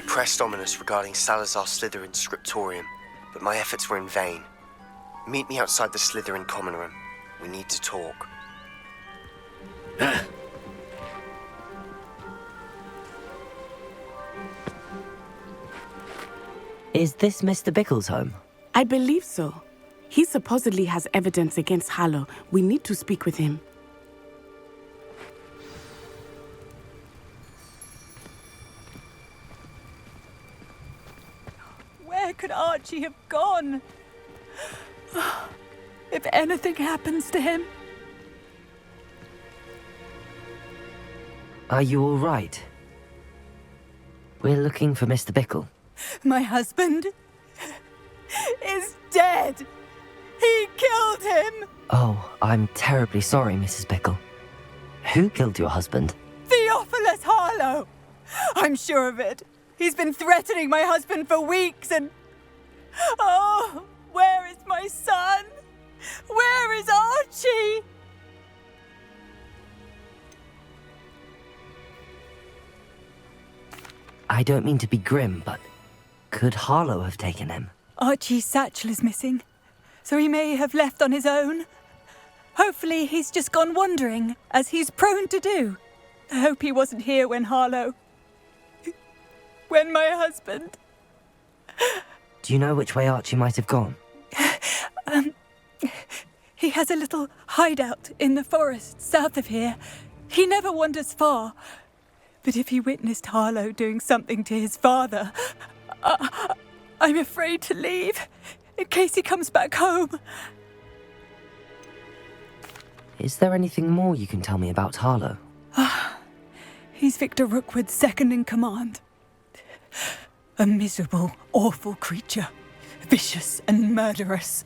pressed Ominous regarding Salazar Slytherin's scriptorium, but my efforts were in vain. Meet me outside the Slytherin common room. We need to talk. Is this Mr. Bickle's home? I believe so. He supposedly has evidence against Harlow. We need to speak with him. Where could Archie have gone? If anything happens to him... Are you all right? We're looking for Mr. Bickle. My husband is dead. He killed him. Oh, I'm terribly sorry, Mrs. Bickle. Who killed your husband? Theophilus Harlow. I'm sure of it. He's been threatening my husband for weeks and... Oh, where is my son? Where is Archie? I don't mean to be grim, but could Harlow have taken him? Archie's satchel is missing, so he may have left on his own. Hopefully he's just gone wandering, as he's prone to do. I hope he wasn't here when when my husband... Do you know which way Archie might have gone? He has a little hideout in the forest south of here. He never wanders far. But if he witnessed Harlow doing something to his father, I'm afraid to leave, in case he comes back home. Is there anything more you can tell me about Harlow? He's Victor Rookwood's second in command. A miserable, awful creature. Vicious and murderous.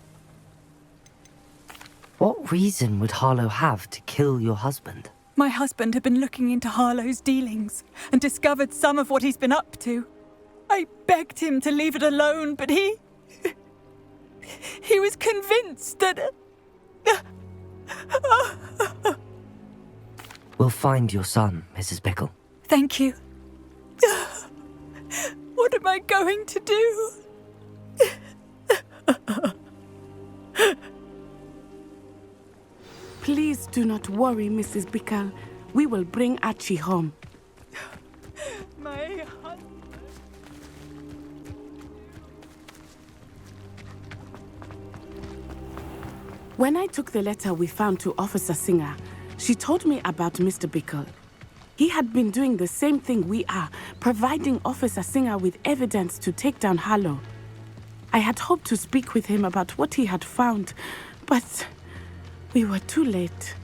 What reason would Harlow have to kill your husband? My husband had been looking into Harlow's dealings and discovered some of what he's been up to. I begged him to leave it alone, but he was convinced that... We'll find your son, Mrs. Bickle. Thank you. What am I going to do? Please do not worry, Mrs. Bickle. We will bring Archie home. My husband... When I took the letter we found to Officer Singer, she told me about Mr. Bickle. He had been doing the same thing we are, providing Officer Singer with evidence to take down Harlow. I had hoped to speak with him about what he had found, but we were too late.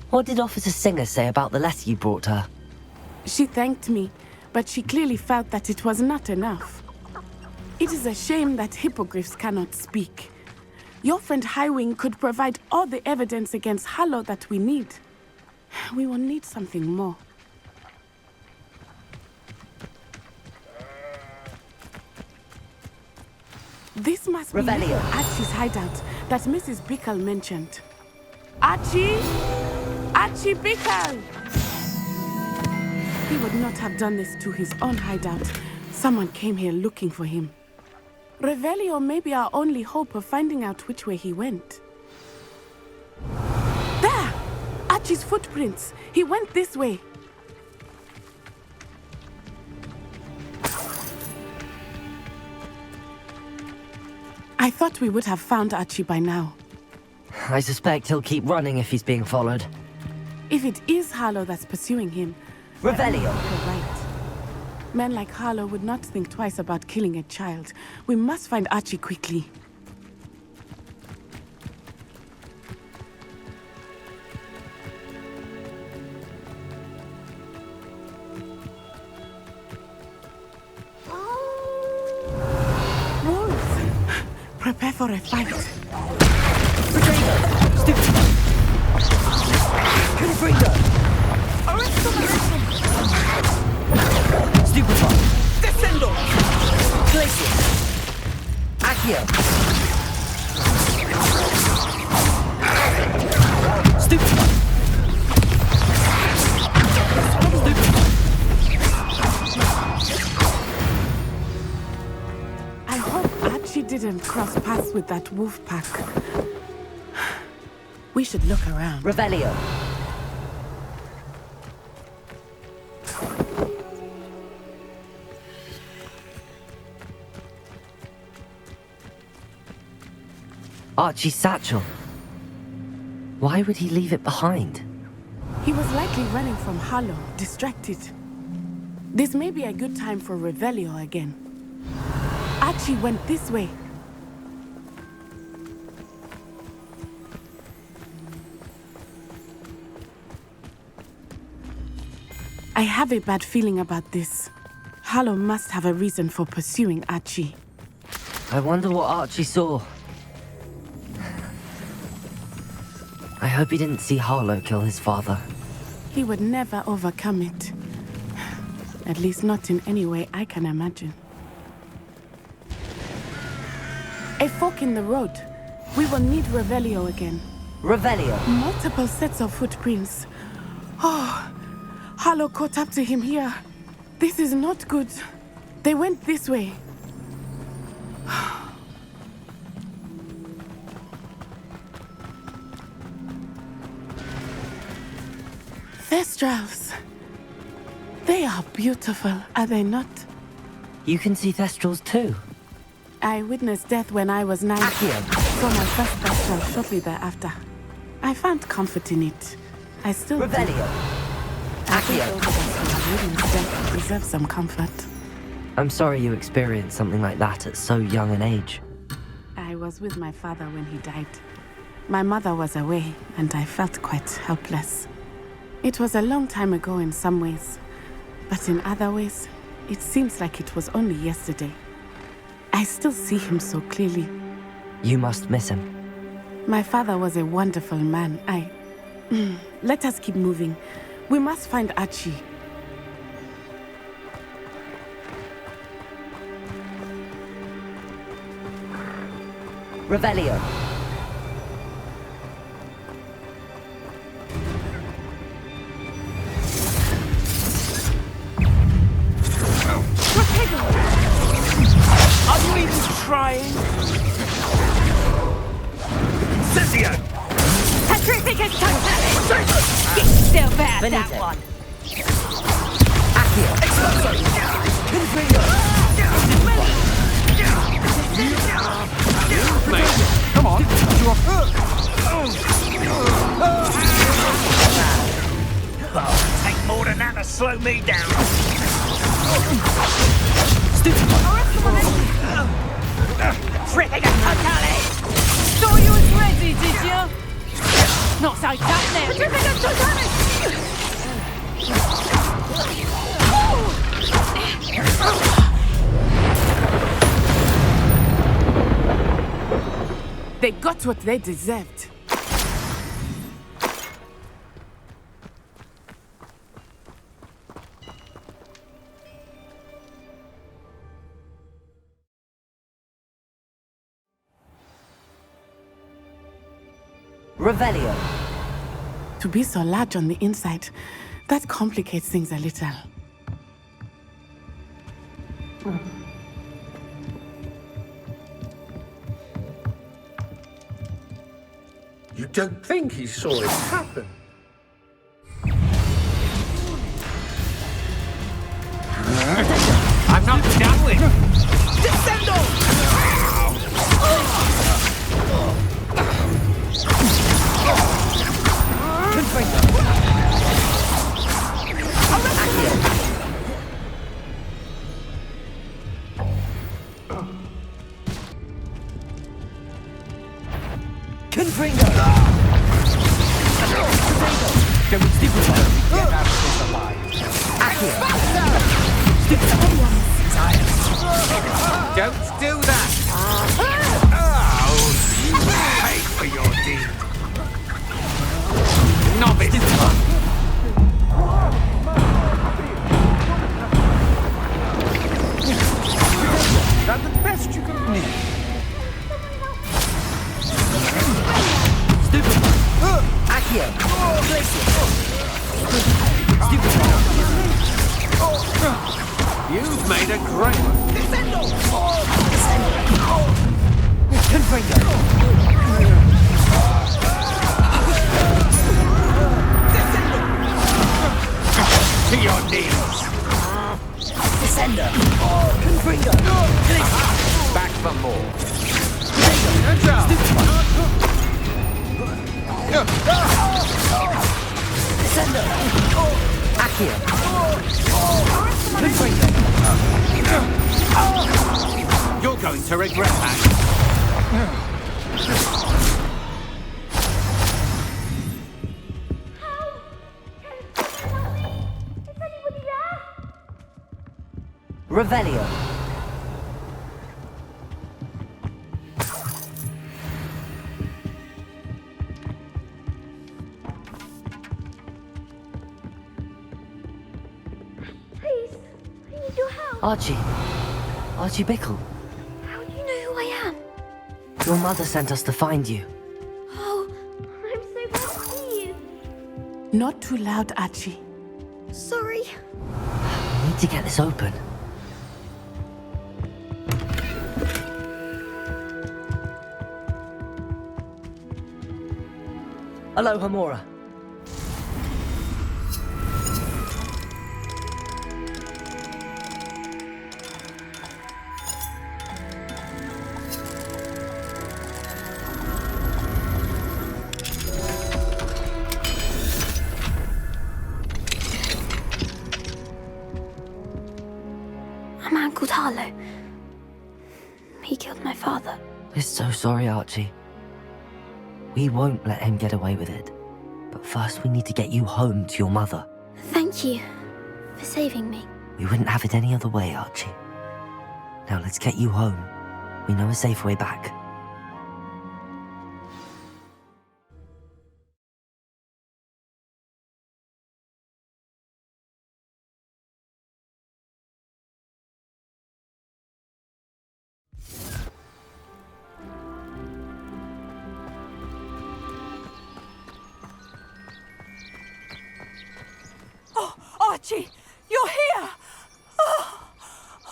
What did Officer Singer say about the letter you brought her? She thanked me, but she clearly felt that it was not enough. It is a shame that hippogriffs cannot speak. Your friend Highwing could provide all the evidence against Harlow that we need. We will need something more. This must be Radeon. Archie's hideout that Mrs. Bickle mentioned. Archie! Archie Bickle! He would not have done this to his own hideout. Someone came here looking for him. Revelio may be our only hope of finding out which way he went. There! Archie's footprints. He went this way. I thought we would have found Archie by now. I suspect he'll keep running if he's being followed. If it is Harlow that's pursuing him... Revelio! You're right. Men like Harlow would not think twice about killing a child. We must find Archie quickly. Wolves! Prepare for a fight. Stupefy! Descendo! Glacier! Accio! Stupefy! Stupefy! hope Archie didn't cross paths with that wolf pack. We should look around. Revelio. Archie's satchel. Why would he leave it behind? He was likely running from Harlow, distracted. This may be a good time for Revelio again. Archie went this way. I have a bad feeling about this. Harlow must have a reason for pursuing Archie. I wonder what Archie saw. I hope he didn't see Harlow kill his father. He would never overcome it. At least not in any way I can imagine. A fork in the road. We will need Revelio again. Revelio. Multiple sets of footprints. Oh, Harlow caught up to him here. This is not good. They went this way. Thestrals. They are beautiful, are they not? You can see Thestrals too. I witnessed death when I was 9. Saw my first Thestral shortly thereafter. I found comfort in it. I still do. Revelio. I think those of us who have witnessed death deserve some comfort. I'm sorry you experienced something like that at so young an age. I was with my father when he died. My mother was away, and I felt quite helpless. It was a long time ago in some ways, but in other ways, it seems like it was only yesterday. I still see him so clearly. You must miss him. My father was a wonderful man. Let us keep moving. We must find Archie. Revelio. Are you even trying? Cezio! Patrificus totalis! Still bad, that Benito. one. Mate, come on. You are... Oh, take more than that to slow me down. Patrificus totalis! Thought you was ready, did you? Not so tough now. Patrificus totalis! They got what they deserved. Revelio. To be so large on the inside, that complicates things a little. You don't think he saw it happen? I'm not done with. Descendo! Don't do that! Oh, you pay for your deed! Novice! That's the best you can need. You've made a great one. To your knees. Descender! Confringo! Back for more. Good job. Descender! Accio! Confringo! You're going to regret that. Revelio! Please, I need your help. Archie Bickle. How do you know who I am? Your mother sent us to find you. Oh, I'm so glad to see you. Not too loud, Archie. Sorry. We need to get this open. Hello, Hamura. A man called Harlow. He killed my father. We're so sorry, Archie. We won't let him get away with it. But first we need to get you home to your mother. Thank you for saving me. We wouldn't have it any other way, Archie. Now let's get you home. We know a safe way back. Archie, you're here!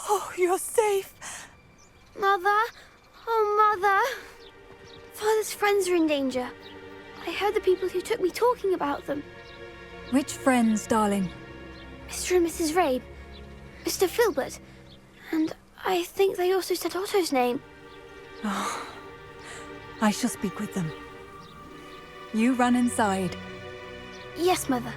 Oh, you're safe. Mother? Oh, Mother. Father's friends are in danger. I heard the people who took me talking about them. Which friends, darling? Mr. and Mrs. Rabe. Mr. Filbert. And I think they also said Otto's name. I shall speak with them. You run inside. Yes, Mother.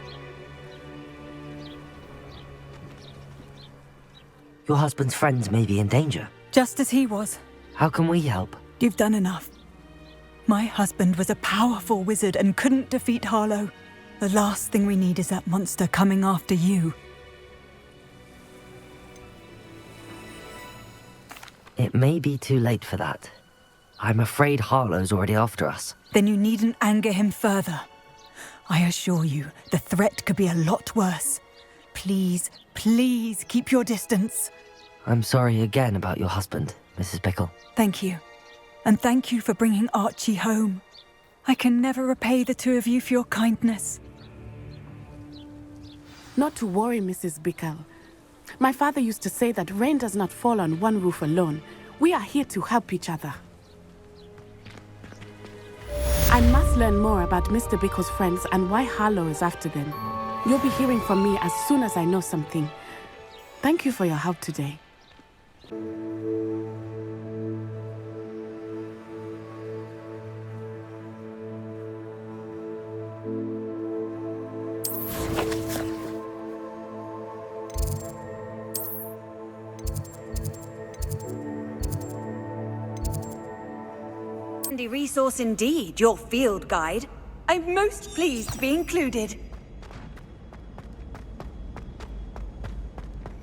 Your husband's friends may be in danger. Just as he was. How can we help? You've done enough. My husband was a powerful wizard and couldn't defeat Harlow. The last thing we need is that monster coming after you. It may be too late for that. I'm afraid Harlow's already after us. Then you needn't anger him further. I assure you, the threat could be a lot worse. Please, please keep your distance. I'm sorry again about your husband, Mrs. Bickle. Thank you. And thank you for bringing Archie home. I can never repay the two of you for your kindness. Not to worry, Mrs. Bickle. My father used to say that rain does not fall on one roof alone. We are here to help each other. I must learn more about Mr. Bickle's friends and why Harlow is after them. You'll be hearing from me as soon as I know something. Thank you for your help today. Handy resource indeed, your field guide. I'm most pleased to be included.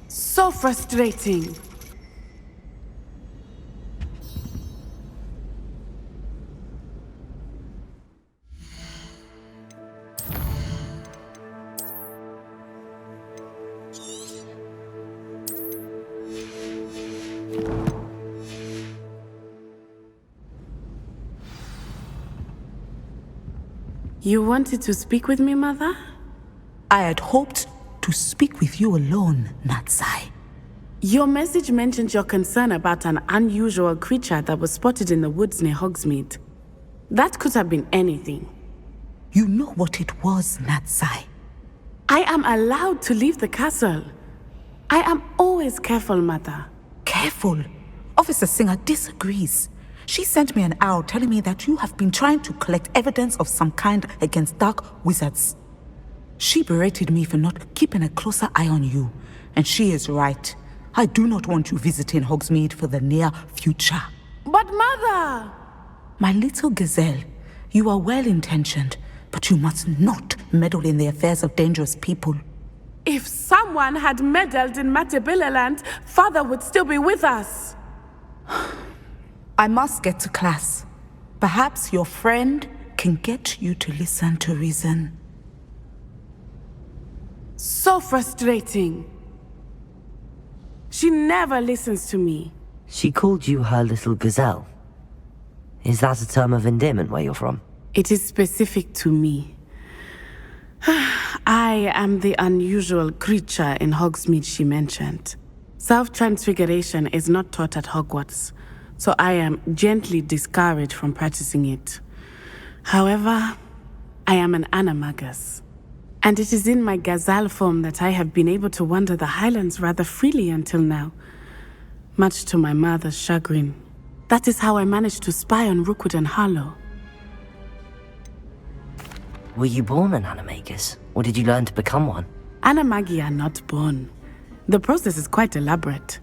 So frustrating. You wanted to speak with me, Mother? I had hoped to speak with you alone, Natsai. Your message mentioned your concern about an unusual creature that was spotted in the woods near Hogsmeade. That could have been anything. You know what it was, Natsai. I am allowed to leave the castle. I am always careful, Mother. Careful. Officer Singer disagrees. She sent me an owl telling me that you have been trying to collect evidence of some kind against dark wizards. She berated me for not keeping a closer eye on you, and she is right. I do not want you visiting Hogsmeade for the near future. But Mother! My little gazelle, you are well-intentioned, but you must not meddle in the affairs of dangerous people. If someone had meddled in Matabeleland, Father would still be with us. I must get to class. Perhaps your friend can get you to listen to reason. So frustrating. She never listens to me. She called you her little gazelle. Is that a term of endearment where you're from? It is specific to me. I am the unusual creature in Hogsmeade she mentioned. Self-transfiguration is not taught at Hogwarts, so I am gently discouraged from practicing it. However, I am an animagus, and it is in my gazelle form that I have been able to wander the Highlands rather freely until now, much to my mother's chagrin. That is how I managed to spy on Rookwood and Harlow. Were you born an animagus, or did you learn to become one? Animagi are not born. The process is quite elaborate.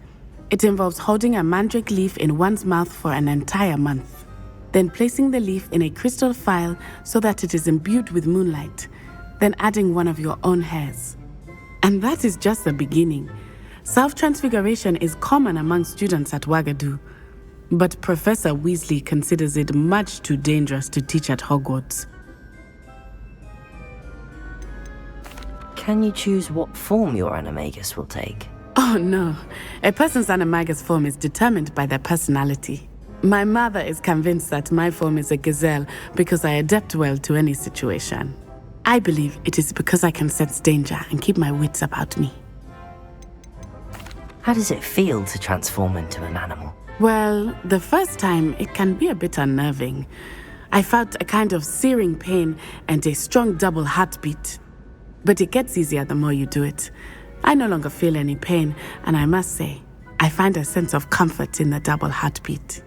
It involves holding a mandrake leaf in one's mouth for an entire month, then placing the leaf in a crystal phial so that it is imbued with moonlight, then adding one of your own hairs. And that is just the beginning. Self-transfiguration is common among students at Wagadu, but Professor Weasley considers it much too dangerous to teach at Hogwarts. Can you choose what form your animagus will take? Oh no, a person's animagus form is determined by their personality. My mother is convinced that my form is a gazelle because I adapt well to any situation. I believe it is because I can sense danger and keep my wits about me. How does it feel to transform into an animal? Well, the first time it can be a bit unnerving. I felt a kind of searing pain and a strong double heartbeat. But it gets easier the more you do it. I no longer feel any pain, and I must say, I find a sense of comfort in the double heartbeat.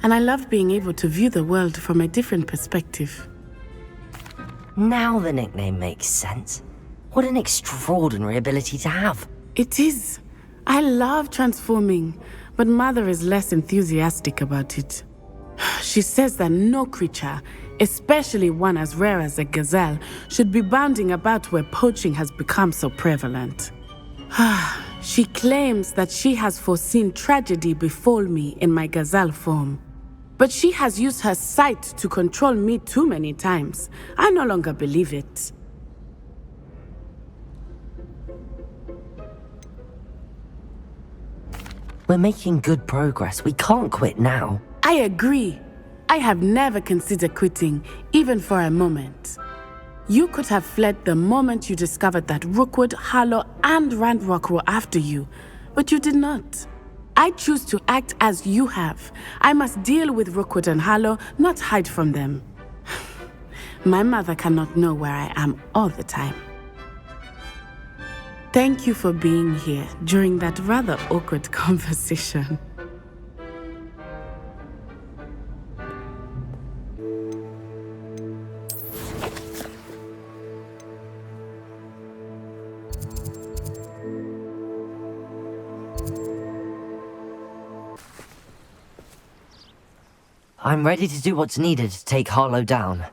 And I love being able to view the world from a different perspective. Now the nickname makes sense. What an extraordinary ability to have. It is. I love transforming, but Mother is less enthusiastic about it. She says that no creature, especially one as rare as a gazelle, should be bounding about where poaching has become so prevalent. She claims that she has foreseen tragedy befall me in my gazelle form. But she has used her sight to control me too many times. I no longer believe it. We're making good progress. We can't quit now. I agree. I have never considered quitting, even for a moment. You could have fled the moment you discovered that Rookwood, Harlow, and Ranrock were after you, but you did not. I choose to act as you have. I must deal with Rookwood and Harlow, not hide from them. My mother cannot know where I am all the time. Thank you for being here during that rather awkward conversation. I'm ready to do what's needed to take Harlow down.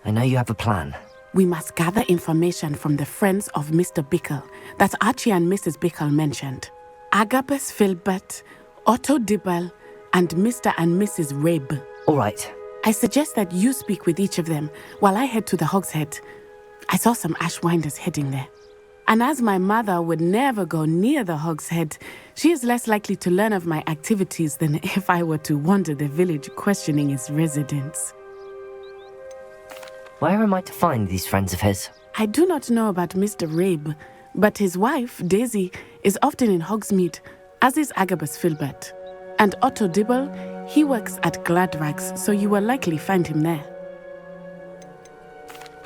I know you have a plan. We must gather information from the friends of Mr. Bickle that Archie and Mrs. Bickle mentioned. Agabus Filbert, Otto Dibble, and Mr. and Mrs. Rabe. All right. I suggest that you speak with each of them while I head to the Hog's Head. I saw some Ashwinders heading there. And as my mother would never go near the Hog's Head, she is less likely to learn of my activities than if I were to wander the village questioning its residents. Where am I to find these friends of his? I do not know about Mr. Rabe, but his wife, Daisy, is often in Hogsmeade, as is Agabus Filbert. And Otto Dibble, he works at Gladrags, so you will likely find him there.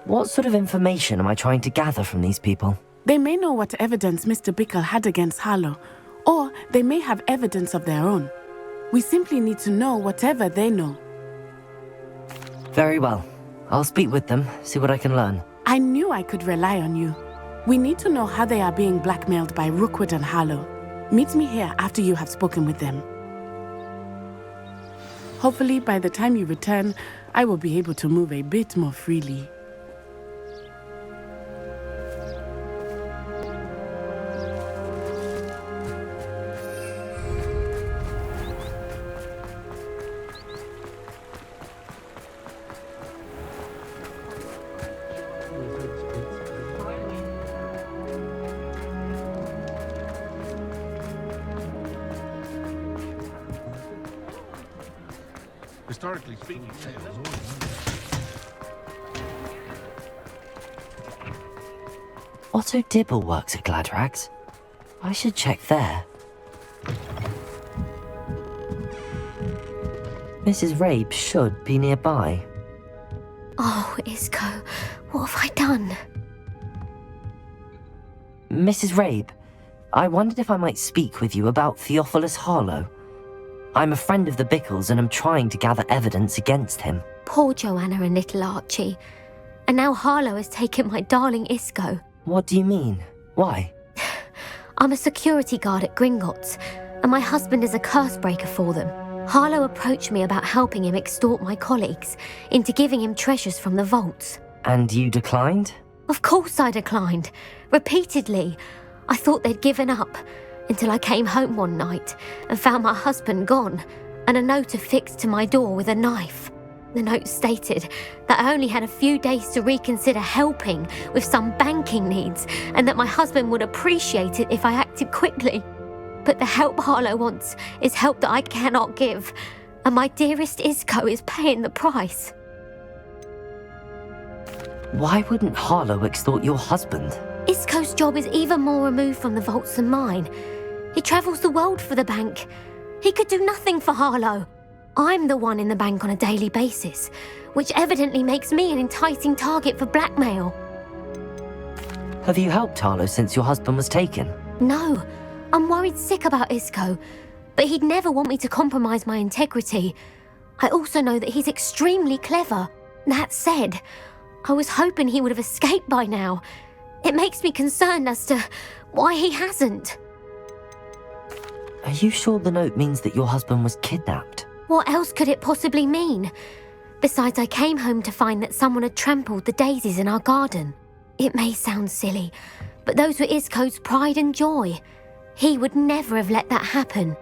What sort of information am I trying to gather from these people? They may know what evidence Mr. Bickle had against Harlow, or they may have evidence of their own. We simply need to know whatever they know. Very well. I'll speak with them, see what I can learn. I knew I could rely on you. We need to know how they are being blackmailed by Rookwood and Harlow. Meet me here after you have spoken with them. Hopefully, by the time you return, I will be able to move a bit more freely. Historically speaking, Otto Dibble works at Gladrags. I should check there. Mrs. Rabe should be nearby. Oh, Isco, what have I done? Mrs. Rabe, I wondered if I might speak with you about Theophilus Harlow. I'm a friend of the Bickles and I'm trying to gather evidence against him. Poor Joanna and little Archie. And now Harlow has taken my darling Isco. What do you mean? Why? I'm a security guard at Gringotts, and my husband is a curse breaker for them. Harlow approached me about helping him extort my colleagues into giving him treasures from the vaults. And you declined? Of course I declined. Repeatedly. I thought they'd given up, until I came home one night and found my husband gone, and a note affixed to my door with a knife. The note stated that I only had a few days to reconsider helping with some banking needs, and that my husband would appreciate it if I acted quickly. But the help Harlow wants is help that I cannot give, and my dearest Isco is paying the price. Why wouldn't Harlow extort your husband? Isco's job is even more removed from the vaults than mine. He travels the world for the bank. He could do nothing for Harlow. I'm the one in the bank on a daily basis, which evidently makes me an enticing target for blackmail. Have you helped Harlow since your husband was taken? No, I'm worried sick about Isco, but he'd never want me to compromise my integrity. I also know that he's extremely clever. That said, I was hoping he would have escaped by now. It makes me concerned as to why he hasn't. Are you sure the note means that your husband was kidnapped? What else could it possibly mean? Besides, I came home to find that someone had trampled the daisies in our garden. It may sound silly, but those were Isco's pride and joy. He would never have let that happen.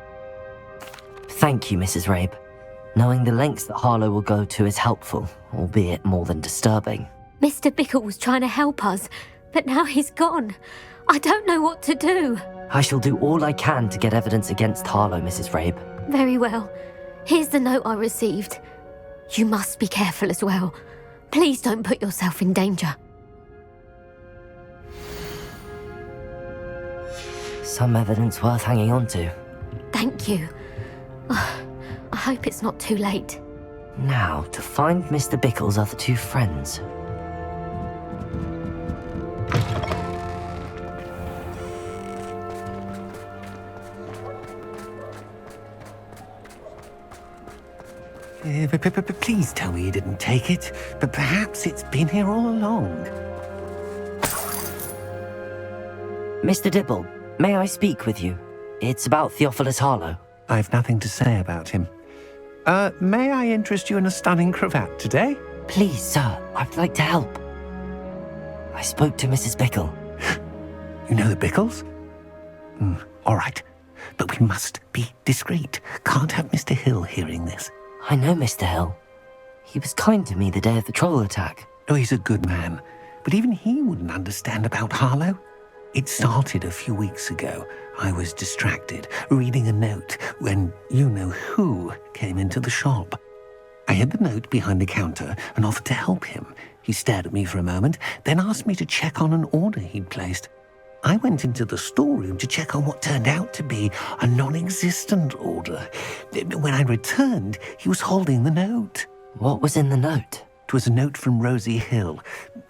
Thank you, Mrs. Rabe. Knowing the lengths that Harlow will go to is helpful, albeit more than disturbing. Mr. Bickle was trying to help us, but now he's gone. I don't know what to do. I shall do all I can to get evidence against Harlow, Mrs. Rabe. Very well. Here's the note I received. You must be careful as well. Please don't put yourself in danger. Some evidence worth hanging on to. Thank you. I hope it's not too late. Now, to find Mr. Bickle's other two friends. Please tell me you didn't take it, but perhaps it's been here all along. Mr. Dibble, may I speak with you? It's about Theophilus Harlow. I've nothing to say about him. May I interest you in a stunning cravat today? Please, sir, I'd like to help. I spoke to Mrs. Bickle. You know the Bickles? All right, but we must be discreet. Can't have Mr. Hill hearing this. I know Mr. Hill. He was kind to me the day of the troll attack. Oh, he's a good man, but even he wouldn't understand about Harlow. It started a few weeks ago. I was distracted, reading a note, when you-know-who came into the shop. I hid the note behind the counter and offered to help him. He stared at me for a moment, then asked me to check on an order he'd placed. I went into the storeroom to check on what turned out to be a non-existent order. When I returned, he was holding the note. What was in the note? It was a note from Rosie Hill,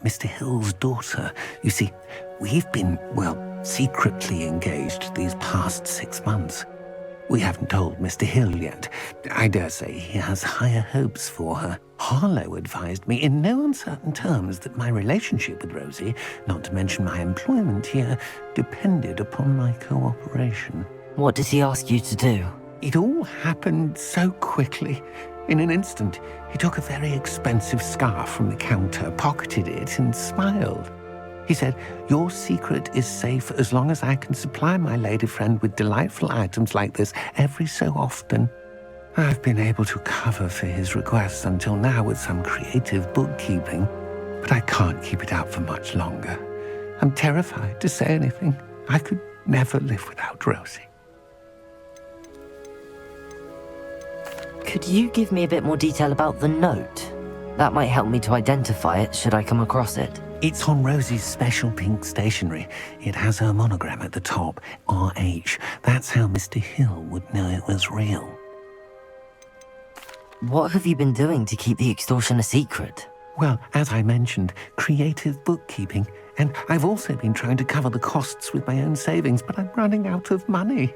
Mr. Hill's daughter. You see, we've been, secretly engaged these past 6 months. We haven't told Mr. Hill yet. I dare say he has higher hopes for her. Harlow advised me in no uncertain terms that my relationship with Rosie, not to mention my employment here, depended upon my cooperation. What did he ask you to do? It all happened so quickly. In an instant, he took a very expensive scarf from the counter, pocketed it, and smiled. He said, "Your secret is safe as long as I can supply my lady friend with delightful items like this every so often." I've been able to cover for his requests until now with some creative bookkeeping, but I can't keep it up for much longer. I'm terrified to say anything. I could never live without Rosie. Could you give me a bit more detail about the note? That might help me to identify it should I come across it. It's on Rosie's special pink stationery. It has her monogram at the top, RH. That's how Mr. Hill would know it was real. What have you been doing to keep the extortion a secret? Well, as I mentioned, creative bookkeeping. And I've also been trying to cover the costs with my own savings, but I'm running out of money.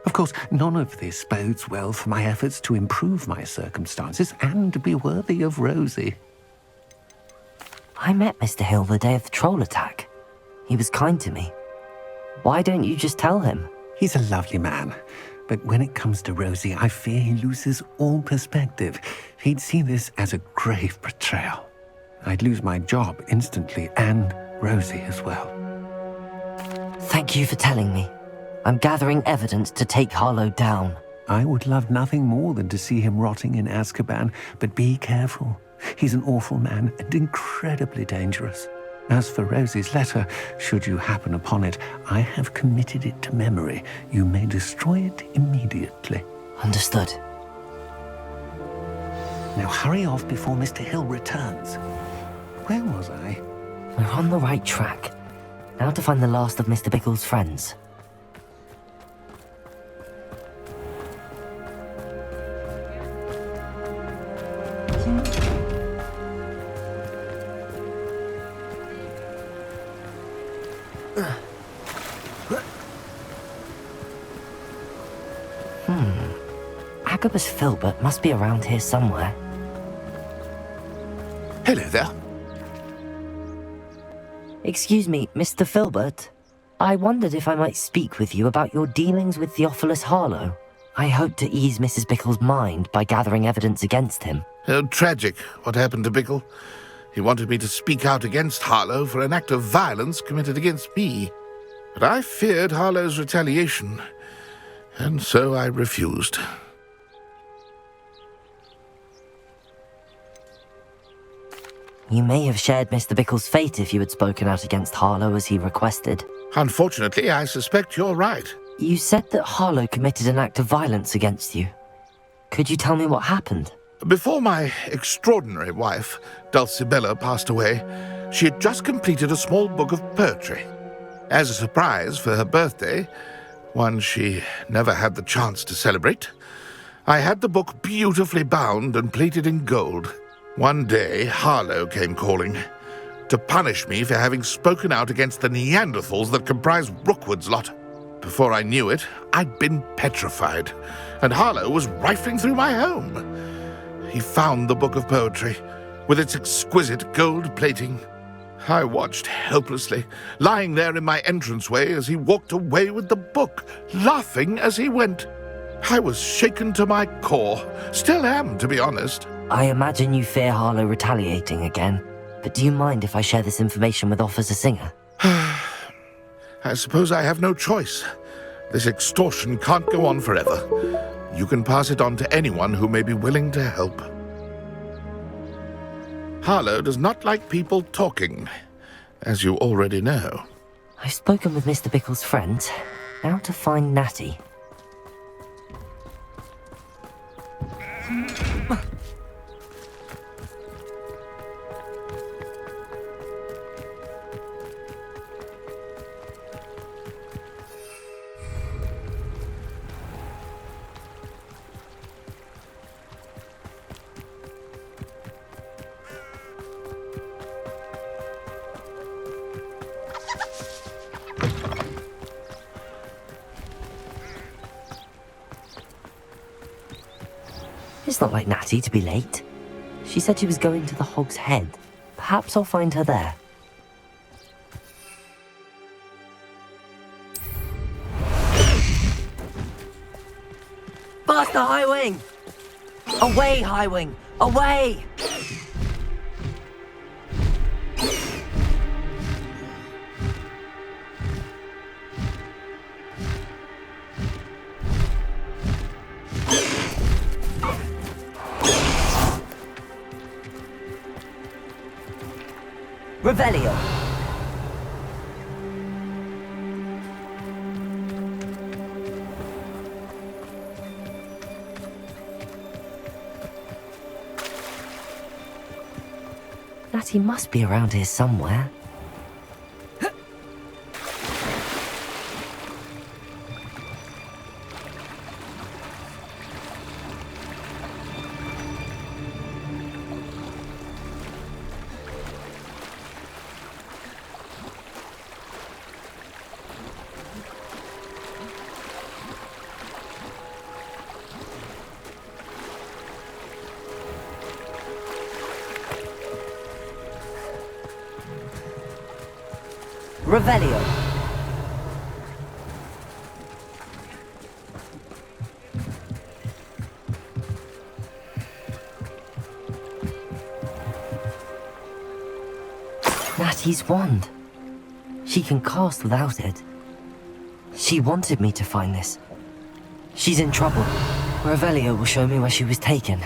Of course, none of this bodes well for my efforts to improve my circumstances and be worthy of Rosie. I met Mr. Hill the day of the troll attack. He was kind to me. Why don't you just tell him? He's a lovely man. But when it comes to Rosie, I fear he loses all perspective. He'd see this as a grave betrayal. I'd lose my job instantly, and Rosie as well. Thank you for telling me. I'm gathering evidence to take Harlow down. I would love nothing more than to see him rotting in Azkaban, but be careful. He's an awful man and incredibly dangerous. As for Rosie's letter, should you happen upon it, I have committed it to memory. You may destroy it immediately. Understood. Now hurry off before Mr. Hill returns. Where was I? We're on the right track. Now to find the last of Mr. Bickle's friends. Agabus Filbert must be around here somewhere. Hello there. Excuse me, Mr. Filbert. I wondered if I might speak with you about your dealings with Theophilus Harlow. I hope to ease Mrs. Bickle's mind by gathering evidence against him. Tragic, what happened to Bickle. He wanted me to speak out against Harlow for an act of violence committed against me. But I feared Harlow's retaliation, and so I refused. You may have shared Mr. Bickle's fate if you had spoken out against Harlow as he requested. Unfortunately, I suspect you're right. You said that Harlow committed an act of violence against you. Could you tell me what happened? Before my extraordinary wife, Dulcibella, passed away, she had just completed a small book of poetry. As a surprise for her birthday, one she never had the chance to celebrate, I had the book beautifully bound and plated in gold. One day, Harlow came calling to punish me for having spoken out against the Neanderthals that comprise Rookwood's lot. Before I knew it, I'd been petrified, and Harlow was rifling through my home. He found the book of poetry, with its exquisite gold plating. I watched helplessly, lying there in my entranceway as he walked away with the book, laughing as he went. I was shaken to my core, still am, to be honest. I imagine you fear Harlow retaliating again, but do you mind if I share this information with Officer Singer? I suppose I have no choice. This extortion can't go on forever. You can pass it on to anyone who may be willing to help. Harlow does not like people talking, as you already know. I've spoken with Mr. Bickle's friends. Now to find Natty. It's not like Natty to be late. She said she was going to the Hog's Head. Perhaps I'll find her there. Faster, High Wing! Away, High Wing! Away! Revelio. Natty must be around here somewhere. Revelio. Natty's wand. She can cast without it. She wanted me to find this. She's in trouble. Revelio will show me where she was taken.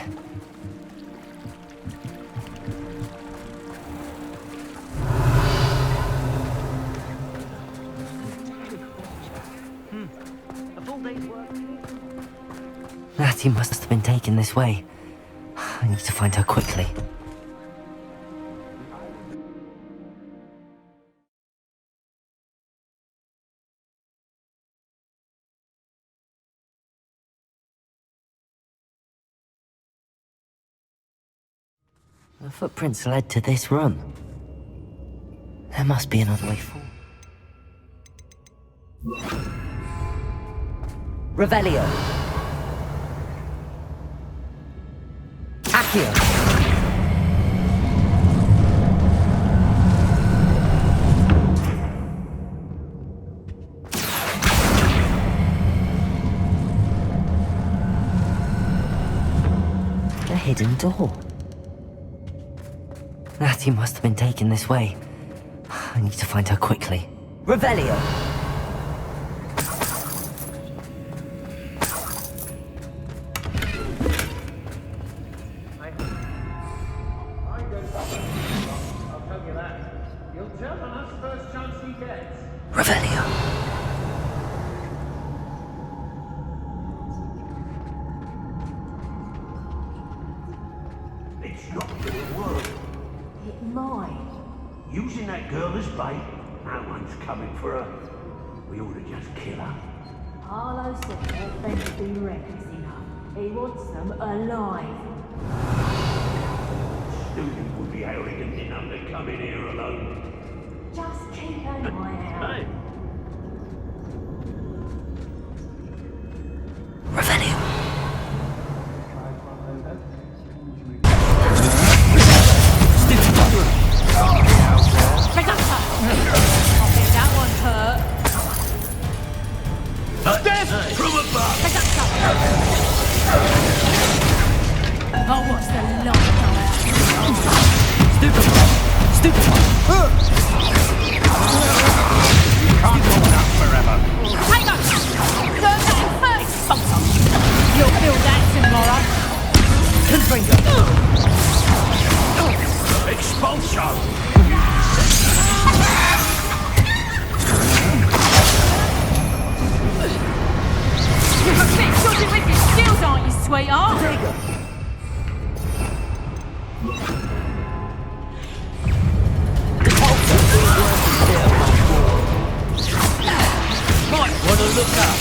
Natty must have been taken this way. I need to find her quickly. The footprints led to this room. There must be another way forward. Revelio. Accio. The hidden door. Natty must have been taken this way. I need to find her quickly. Revelio. Revelio. It's not gonna work. It might. Using that girl as bait, no one's coming for her. We ought to just kill her. Harlow said her friend would be reckless enough. He wants them alive. Student would be arrogant enough to come in here alone. Just keep an eye out. Hey. Revelio. That one hurt. Death from above! Oh, what's the light? Stupid. Can't hold up forever. Hang on! Learn that first, sponsor. You'll feel that tomorrow. Confringo. Expulsion! You're a bit dodgy with your skills, aren't you, sweetheart? Might want to look up.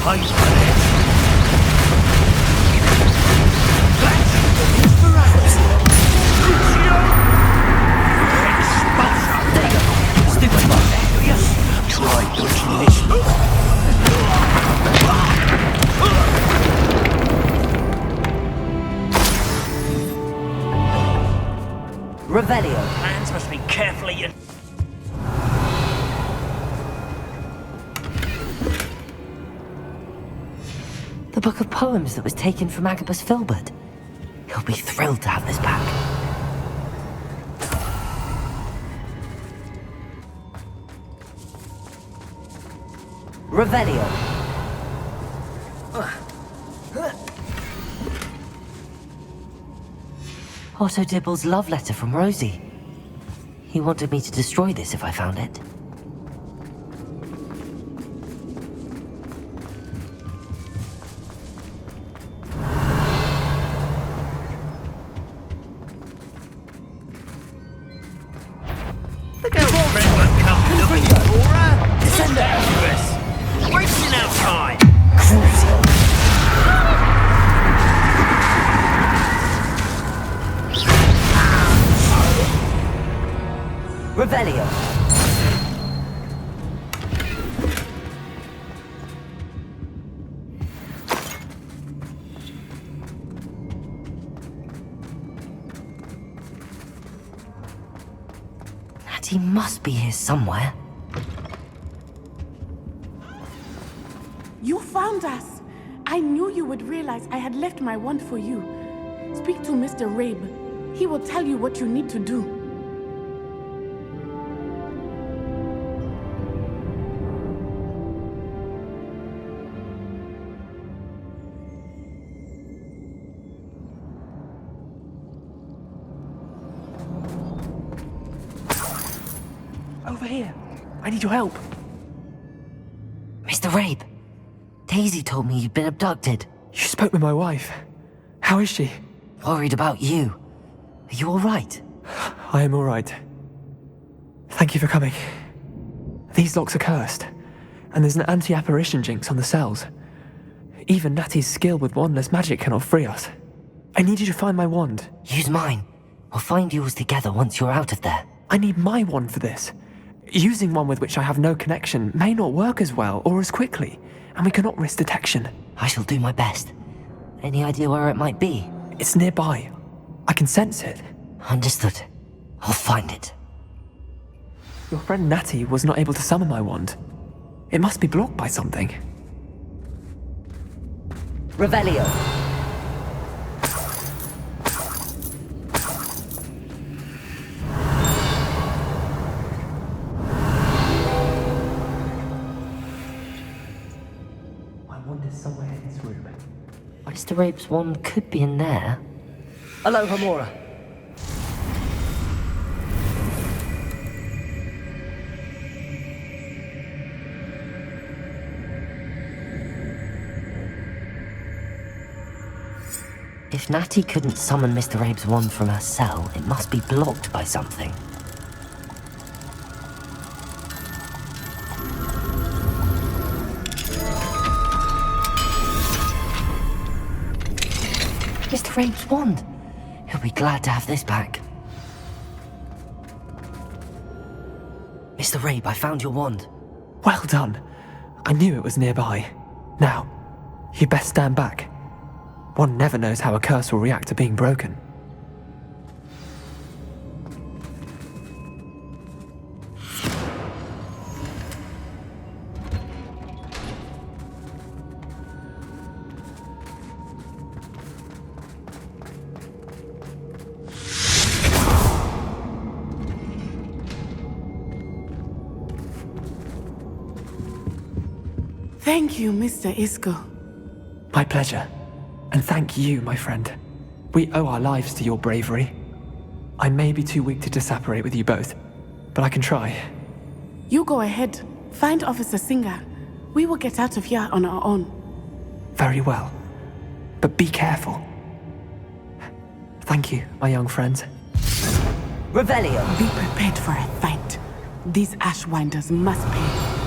pays for this. That's inspiration. Lucio! Expulsion! Stick with my hand, will you? Try dodging this. Revelio. Plans must be carefully and... The book of poems that was taken from Agabus Filbert. He'll be thrilled to have this back. Revelio. Otto Dibble's love letter from Rosie. He wanted me to destroy this if I found it. Look how friend won't come looking for her. Send her to us. Wasting our time. Revelio. Natty must be here somewhere. You found us! I knew you would realize I had left my wand for you. Speak to Mr. Rabe. He will tell you what you need to do. Over here. I need your help. Mr. Rabe, Daisy told me you'd been abducted. You spoke with my wife. How is she? Worried about you. Are you all right? I am all right. Thank you for coming. These locks are cursed, and there's an anti-apparition jinx on the cells. Even Natty's skill with wandless magic cannot free us. I need you to find my wand. Use mine. We'll find yours together once you're out of there. I need my wand for this. Using one with which I have no connection may not work as well or as quickly, and we cannot risk detection. I shall do my best. Any idea where it might be? It's nearby. I can sense it. Understood. I'll find it. Your friend Natty was not able to summon my wand. It must be blocked by something. Revelio. My wand is somewhere in this room. Mr. Rabe's wand could be in there. Hello, Hamora. If Natty couldn't summon Mr. Rabe's wand from her cell, it must be blocked by something. Mr. Rabe's wand! He'll be glad to have this back. Mr. Rabe, I found your wand. Well done. I knew it was nearby. Now, you best stand back. One never knows how a curse will react to being broken. Thank you, Mr. Isco. My pleasure. And thank you, my friend. We owe our lives to your bravery. I may be too weak to disapparate with you both, but I can try. You go ahead. Find Officer Singer. We will get out of here on our own. Very well. But be careful. Thank you, my young friends. Revelio. Be prepared for a fight. These Ashwinders must pay.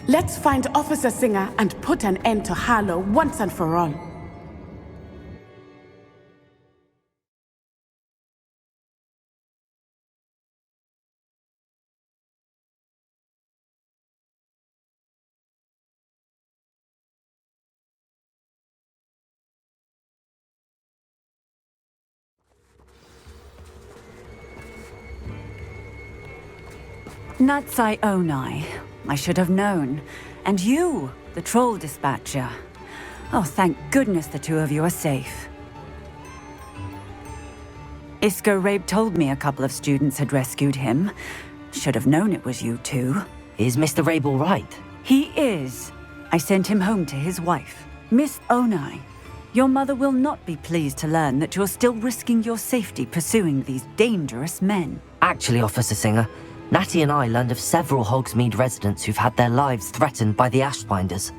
Let's find Officer Singer and put an end to Harlow once and for all. Natsai Onai. I should have known. And you, the troll dispatcher. Oh, thank goodness the two of you are safe. Isco Rabe told me a couple of students had rescued him. Should have known it was you two. Is Mr. Rabe all right? He is. I sent him home to his wife. Miss Onai, your mother will not be pleased to learn that you're still risking your safety pursuing these dangerous men. Actually, Officer Singer, Natty and I learned of several Hogsmeade residents who've had their lives threatened by the Ashwinders.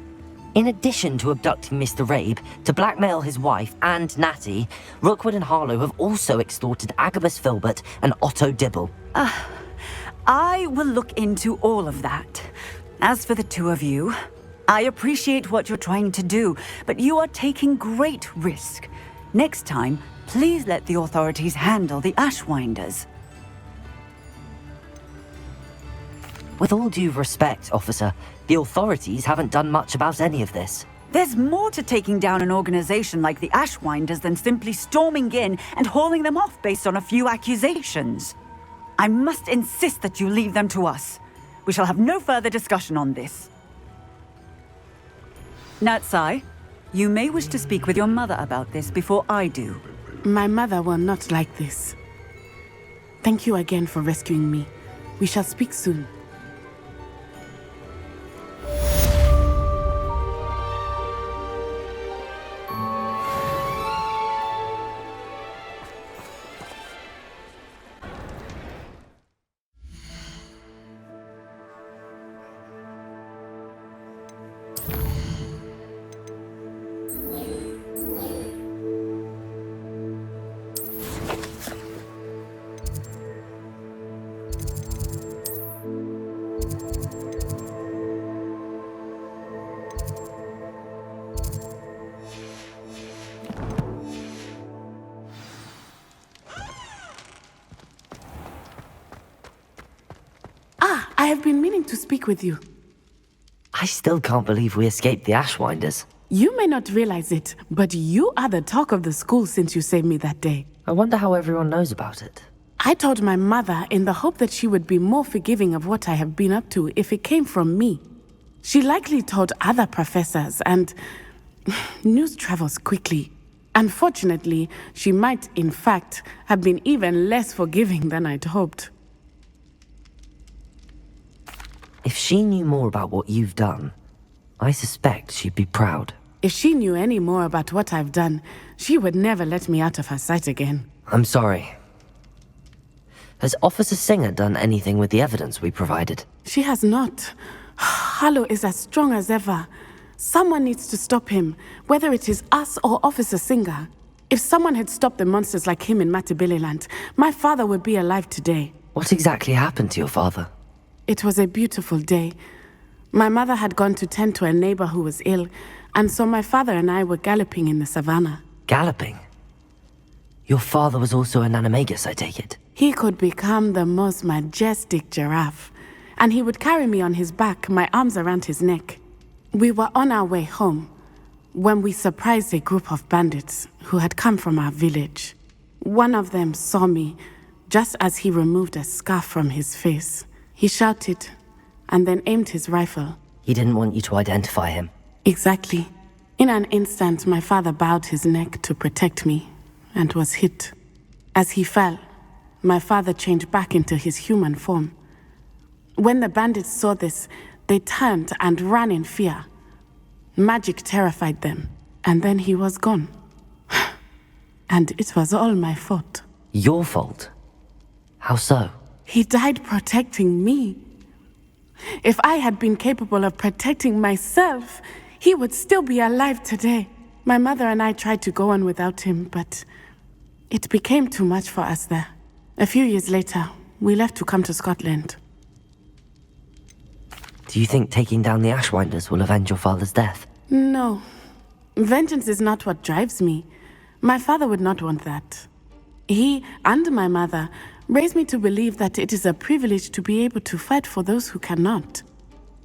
In addition to abducting Mr. Rabe to blackmail his wife and Natty, Rookwood and Harlow have also extorted Agabus Filbert and Otto Dibble. I will look into all of that. As for the two of you, I appreciate what you're trying to do, but you are taking great risk. Next time, please let the authorities handle the Ashwinders. With all due respect, officer, the authorities haven't done much about any of this. There's more to taking down an organization like the Ashwinders than simply storming in and hauling them off based on a few accusations. I must insist that you leave them to us. We shall have no further discussion on this. Natsai, you may wish to speak with your mother about this before I do. My mother will not like this. Thank you again for rescuing me. We shall speak soon. I have been meaning to speak with you. I still can't believe we escaped the Ashwinders. You may not realize it, but you are the talk of the school since you saved me that day. I wonder how everyone knows about it. I told my mother in the hope that she would be more forgiving of what I have been up to if it came from me. She likely told other professors, and news travels quickly. Unfortunately, she might, in fact, have been even less forgiving than I'd hoped. If she knew more about what you've done, I suspect she'd be proud. If she knew any more about what I've done, she would never let me out of her sight again. I'm sorry. Has Officer Singer done anything with the evidence we provided? She has not. Harlow is as strong as ever. Someone needs to stop him, whether it is us or Officer Singer. If someone had stopped the monsters like him in Matabeleland, my father would be alive today. What exactly happened to your father? It was a beautiful day. My mother had gone to tend to a neighbor who was ill, and so my father and I were galloping in the savannah. Galloping? Your father was also an animagus, I take it? He could become the most majestic giraffe, and he would carry me on his back, my arms around his neck. We were on our way home when we surprised a group of bandits who had come from our village. One of them saw me just as he removed a scarf from his face. He shouted and then aimed his rifle. He didn't want you to identify him. Exactly. In an instant, my father bowed his neck to protect me and was hit. As he fell, my father changed back into his human form. When the bandits saw this, they turned and ran in fear. Magic terrified them, and then he was gone. And it was all my fault. Your fault? How so? He died protecting me. If I had been capable of protecting myself, he would still be alive today. My mother and I tried to go on without him, but it became too much for us there. A few years later, we left to come to Scotland. Do you think taking down the Ashwinders will avenge your father's death? No. Vengeance is not what drives me. My father would not want that. He and my mother raised me to believe that it is a privilege to be able to fight for those who cannot.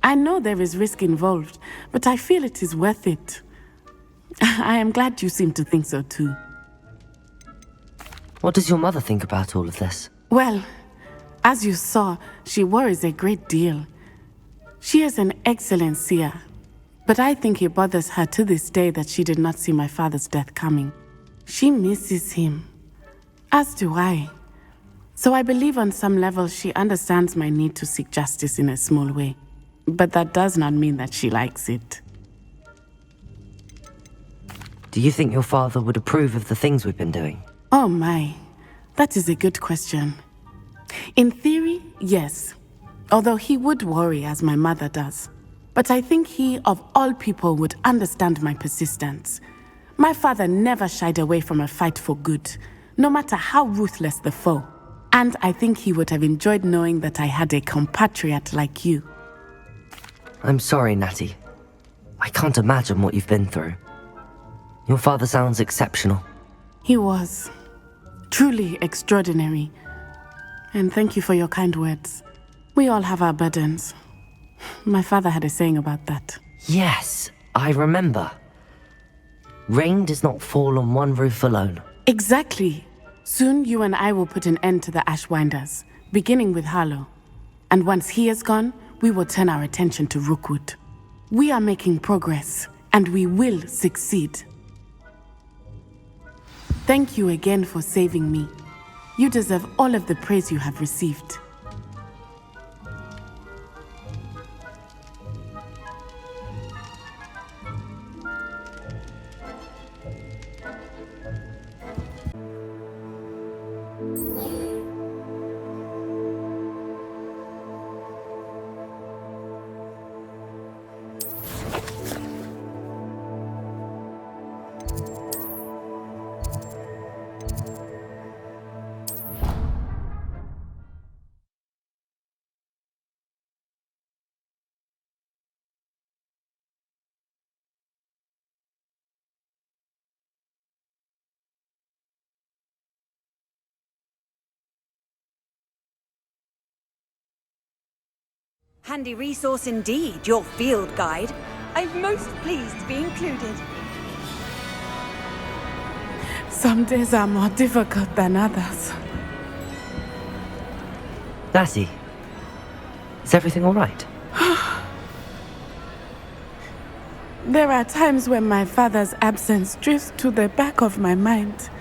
I know there is risk involved, but I feel it is worth it. I am glad you seem to think so too. What does your mother think about all of this? Well, as you saw, she worries a great deal. She is an excellent seer, but I think it bothers her to this day that she did not see my father's death coming. She misses him, as do I. So I believe on some level she understands my need to seek justice in a small way. But that does not mean that she likes it. Do you think your father would approve of the things we've been doing? Oh my, that is a good question. In theory, yes. Although he would worry as my mother does. But I think he, of all people, would understand my persistence. My father never shied away from a fight for good, no matter how ruthless the foe. And I think he would have enjoyed knowing that I had a compatriot like you. I'm sorry, Natty. I can't imagine what you've been through. Your father sounds exceptional. He was. Truly extraordinary. And thank you for your kind words. We all have our burdens. My father had a saying about that. Yes, I remember. Rain does not fall on one roof alone. Exactly. Soon you and I will put an end to the Ashwinders, beginning with Harlow. And once he is gone, we will turn our attention to Rookwood. We are making progress, and we will succeed. Thank you again for saving me. You deserve all of the praise you have received. Handy resource indeed, your field guide. I'm most pleased to be included. Some days are more difficult than others. Natty, is everything all right? There are times when my father's absence drifts to the back of my mind.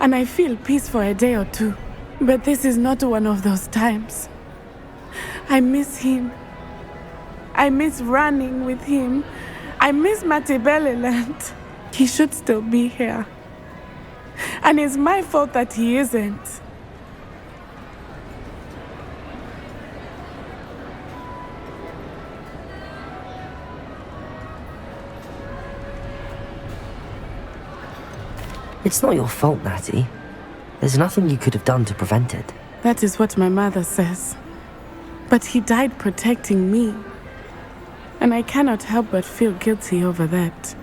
And I feel peace for a day or two. But this is not one of those times. I miss him. I miss running with him. I miss Matibeleland. He should still be here. And it's my fault that he isn't. It's not your fault, Natty. There's nothing you could have done to prevent it. That is what my mother says. But he died protecting me. And I cannot help but feel guilty over that.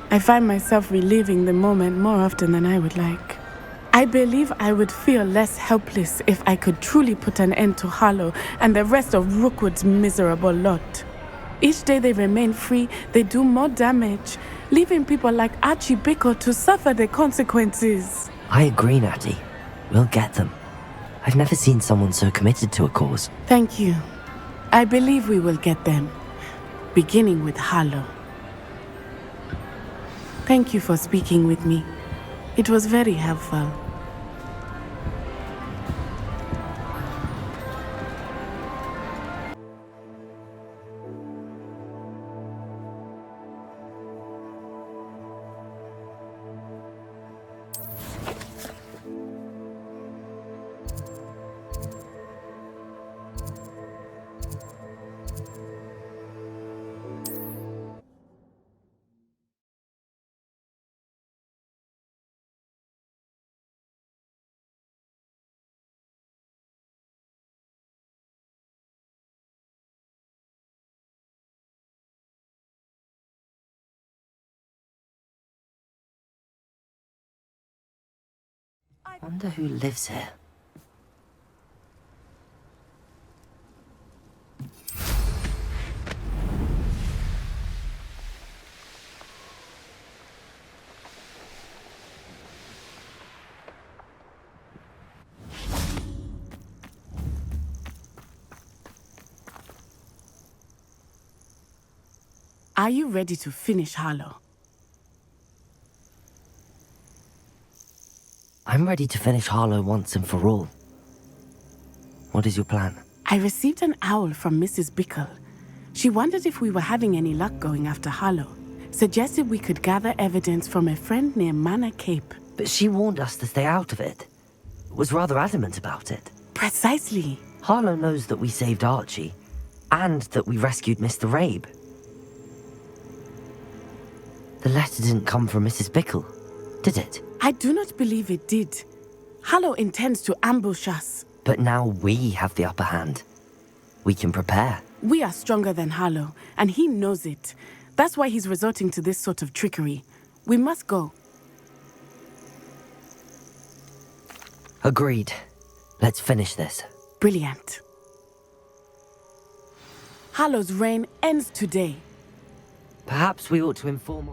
I find myself reliving the moment more often than I would like. I believe I would feel less helpless if I could truly put an end to Harlow and the rest of Rookwood's miserable lot. Each day they remain free, they do more damage, leaving people like Archie Bickle to suffer the consequences. I agree, Natty. We'll get them. I've never seen someone so committed to a cause. Thank you. I believe we will get them, beginning with Harlow. Thank you for speaking with me. It was very helpful. Wonder who lives here. Are you ready to finish Harlow? I'm ready to finish Harlow once and for all. What is your plan? I received an owl from Mrs. Bickle. She wondered if we were having any luck going after Harlow. Suggested we could gather evidence from a friend near Manor Cape. But she warned us to stay out of it. Was rather adamant about it. Precisely. Harlow knows that we saved Archie, and that we rescued Mr. Rabe. The letter didn't come from Mrs. Bickle, did it? I do not believe it did. Harlow intends to ambush us. But now we have the upper hand. We can prepare. We are stronger than Harlow, and he knows it. That's why he's resorting to this sort of trickery. We must go. Agreed. Let's finish this. Brilliant. Harlow's reign ends today. Perhaps we ought to inform...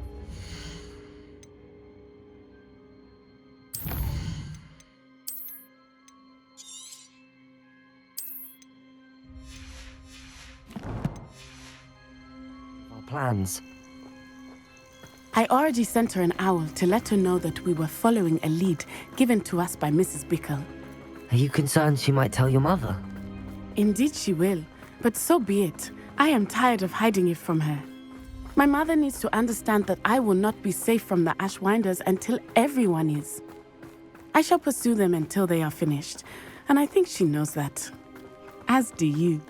plans. I already sent her an owl to let her know that we were following a lead given to us by Mrs. Bickle. Are you concerned she might tell your mother? Indeed she will, but so be it. I am tired of hiding it from her. My mother needs to understand that I will not be safe from the Ashwinders until everyone is. I shall pursue them until they are finished, and I think she knows that. As do you.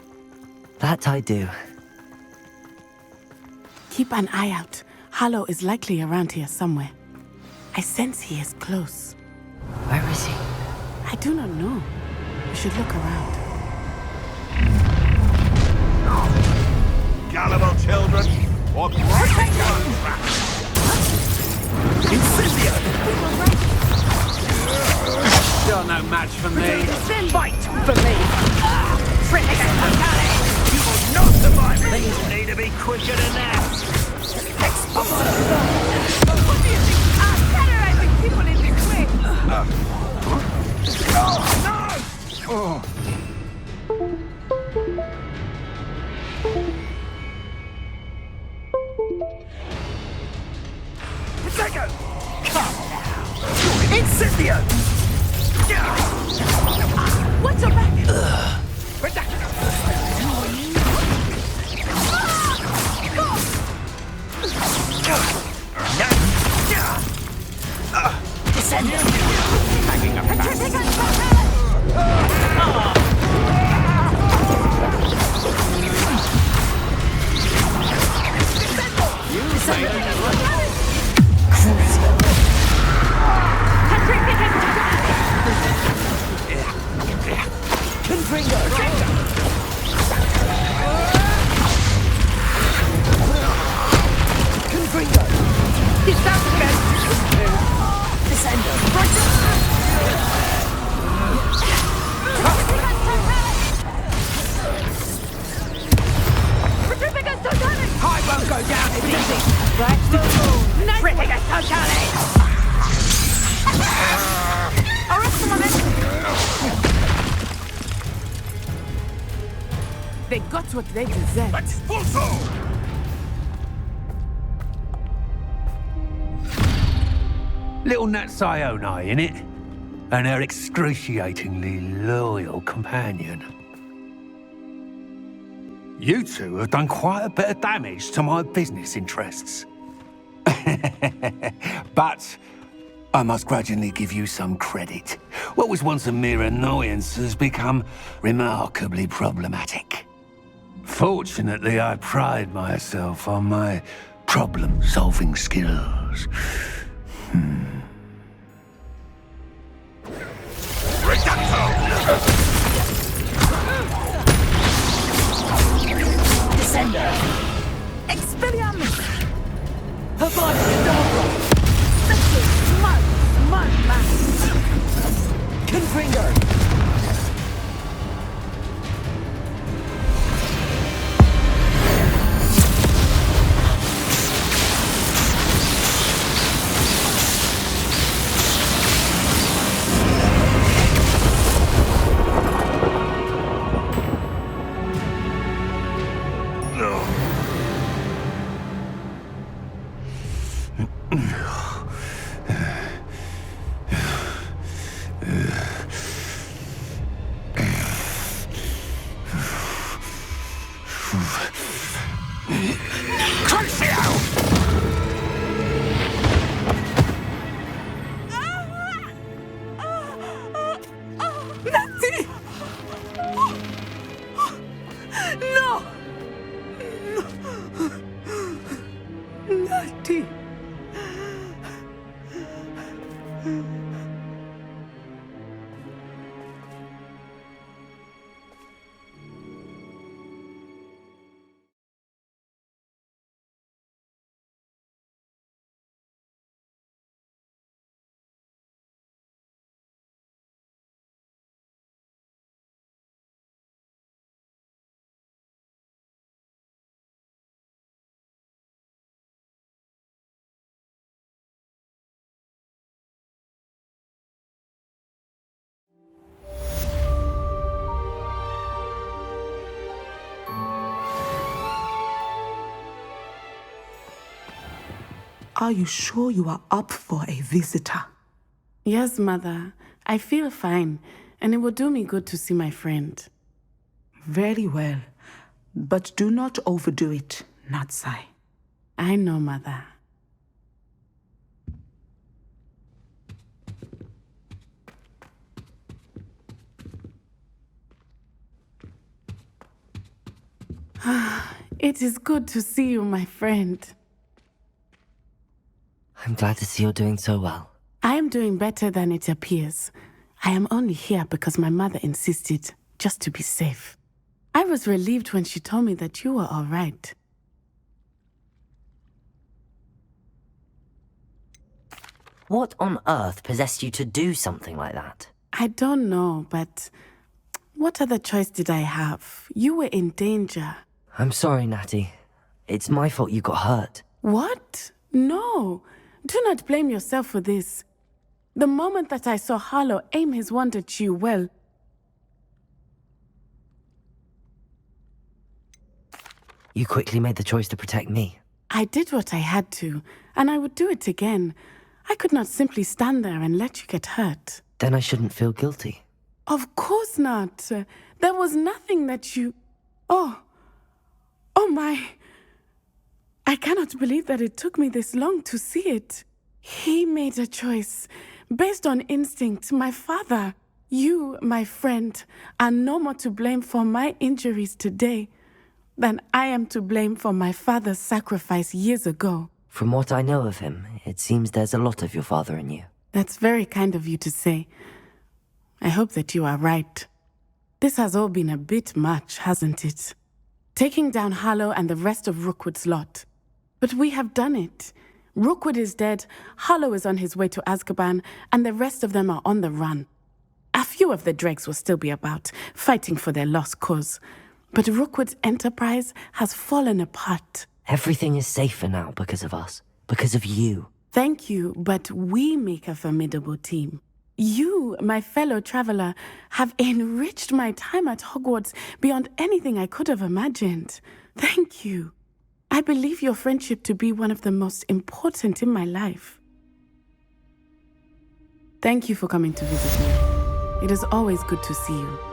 That I do. Keep an eye out. Harlow is likely around here somewhere. I sense he is close. Where is he? I do not know. We should look around. Gullible children, or breaking your tracks! Incendio! You're no match for me. Fight for me! You will not survive! Things need to be quicker than that! What do you think? Terrorizing people in this way! No! Protego! Come now! Incendio! What's your back? Descend! Hanging up They got what they deserved. Expulso! Little Natsai Onai, innit? And her excruciatingly loyal companion. You two have done quite a bit of damage to my business interests. But I must grudgingly give you some credit. What was once a mere annoyance has become remarkably problematic. Fortunately, I pride myself on my problem-solving skills. Descender! Expelliarmus! Her body is double! Such a smart man! Falcon Finger! Natty! No! Natty! Are you sure you are up for a visitor? Yes, Mother. I feel fine, and it will do me good to see my friend. Very well. But do not overdo it, Natsai. I know, Mother. It is good to see you, my friend. I'm glad to see you're doing so well. I am doing better than it appears. I am only here because my mother insisted, just to be safe. I was relieved when she told me that you were all right. What on earth possessed you to do something like that? I don't know, but what other choice did I have? You were in danger. I'm sorry, Natty. It's my fault you got hurt. What? No. Do not blame yourself for this. The moment that I saw Harlow aim his wand at you, well... You quickly made the choice to protect me. I did what I had to, and I would do it again. I could not simply stand there and let you get hurt. Then I shouldn't feel guilty. Of course not. There was nothing that you... Oh my... I cannot believe that it took me this long to see it. He made a choice based on instinct. My father, you, my friend, are no more to blame for my injuries today than I am to blame for my father's sacrifice years ago. From what I know of him, it seems there's a lot of your father in you. That's very kind of you to say. I hope that you are right. This has all been a bit much, hasn't it? Taking down Harlow and the rest of Rookwood's lot. But we have done it. Rookwood is dead, Harlow is on his way to Azkaban, and the rest of them are on the run. A few of the dregs will still be about, fighting for their lost cause. But Rookwood's enterprise has fallen apart. Everything is safer now because of us. Because of you. Thank you, but we make a formidable team. You, my fellow traveler, have enriched my time at Hogwarts beyond anything I could have imagined. Thank you. I believe your friendship to be one of the most important in my life. Thank you for coming to visit me. It is always good to see you.